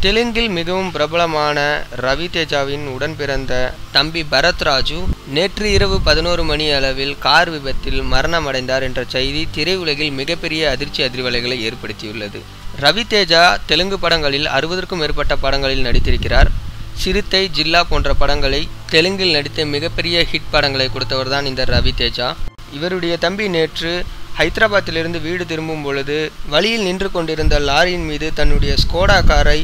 தெலுங்கில் மிகவும் பிரபலமான ரவி தேஜாவின் உடன் பிறந்த தம்பி பரத் ராஜு நேற்று இரவு 11 மணி அளவில் கார் விபத்தில் மரணமடைந்தார் என்ற செய்தி திரையுலகில் மிகப்பெரிய அதிர்ச்சி அதிர்வலைகளை ஏற்படுத்தியுள்ளது. ரவி தேஜா தெலுங்கு படங்களில் 60க்கும் மேற்பட்ட படங்களில் நடித்திருக்கிறார். சிறுத்தை, ஜில்லா போன்ற படங்களை தெலுங்கில் நடித்த மிகப்பெரிய ஹிட் படங்களை கொடுத்தவர்தான் இந்த ரவி தேஜா. இவருடைய தம்பி நேற்று ஹைதராபாத்திலிருந்து வீடு திரும்பும் பொழுது வழியில் நின்று கொண்டிருந்த லாரியின் மீது தன்னுடைய ஸ்கோடா காரை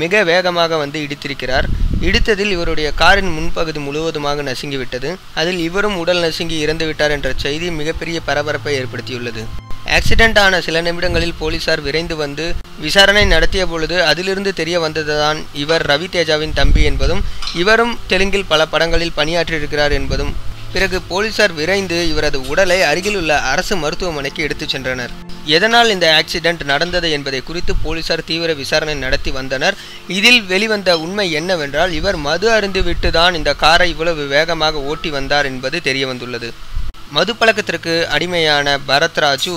மிக வேகமாக வந்து இடித்திருக்கிறார். இடித்ததில் இவருடைய காரின் முன்பகுதி முழுவதுமாக நசுங்கிவிட்டது. அதில் இவரும் உடல் நசுங்கி இறந்துவிட்டார் என்ற செய்தி மிகப்பெரிய பரபரப்பை ஏற்படுத்தியுள்ளது. ஆக்சிடென்ட் ஆன சில நிமிடங்களில் போலீசார் விரைந்து வந்து விசாரணை நடத்திய பொழுது அதிலிருந்து தெரிய வந்ததுதான் இவர் ரவி தேஜாவின் தம்பி என்பதும் இவரும் தெலுங்கில் பல படங்களில் பணியாற்றியிருக்கிறார் என்பதும். பிறகு போலீசார் விரைந்து இவரது உடலை அருகில் உள்ள அரசு மருத்துவமனைக்கு எடுத்துச் சென்றனர். எதனால் இந்த ஆக்சிடென்ட் நடந்தது என்பதை குறித்து போலீசார் தீவிர விசாரணை நடத்தி வந்தனர். இதில் வெளிவந்த உண்மை என்னவென்றால், இவர் மது அருந்திவிட்டு தான் இந்த காரை இவ்வளவு வேகமாக ஓட்டி வந்தார் என்பது தெரிய வந்துள்ளது. மது பழக்கத்திற்கு அடிமையான பரத் ராஜு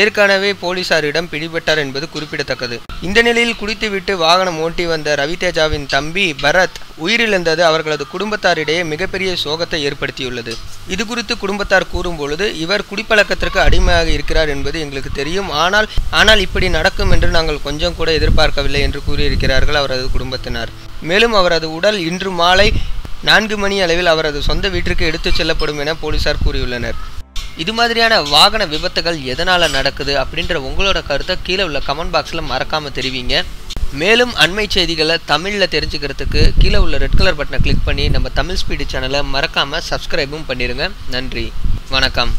ஏற்கனவே போலீசாரிடம் பிடிபட்டார் என்பது குறிப்பிடத்தக்கது. இந்த நிலையில் குடித்துவிட்டு வாகனம் ஓட்டி வந்த ரவி தேஜாவின் தம்பி பரத் உயிரிழந்தது அவர்களது குடும்பத்தாரிடையே மிகப்பெரிய சோகத்தை ஏற்படுத்தியுள்ளது. இது குறித்து குடும்பத்தார் கூறும்பொழுது, இவர் குடிப்பழக்கத்திற்கு அடிமையாக இருக்கிறார் என்பது எங்களுக்கு தெரியும். ஆனால் இப்படி நடக்கும் என்று நாங்கள் கொஞ்சம் கூட எதிர்பார்க்கவில்லை என்று கூறியிருக்கிறார்கள் அவரது குடும்பத்தினர். மேலும் அவரது உடல் இன்று மாலை 4 மணி அளவில் அவரது சொந்த வீட்டிற்கு எடுத்துச் செல்லப்படும் என போலீசார் கூறியுள்ளனர். இது மாதிரியான வாகன விபத்துகள் எதனால் நடக்குது அப்படின்ற உங்களோட கருத்தை கீழே உள்ள கமெண்ட் பாக்ஸில் மறக்காமல் தெரிவிங்க. மேலும் அண்மை செய்திகளை தமிழில் தெரிஞ்சுக்கிறதுக்கு கீழே உள்ள ரெட் கலர் பட்டனை கிளிக் பண்ணி நம்ம தமிழ் ஸ்பீடு சேனலை மறக்காமல் சப்ஸ்கிரைபும் பண்ணிடுங்க. நன்றி, வணக்கம்.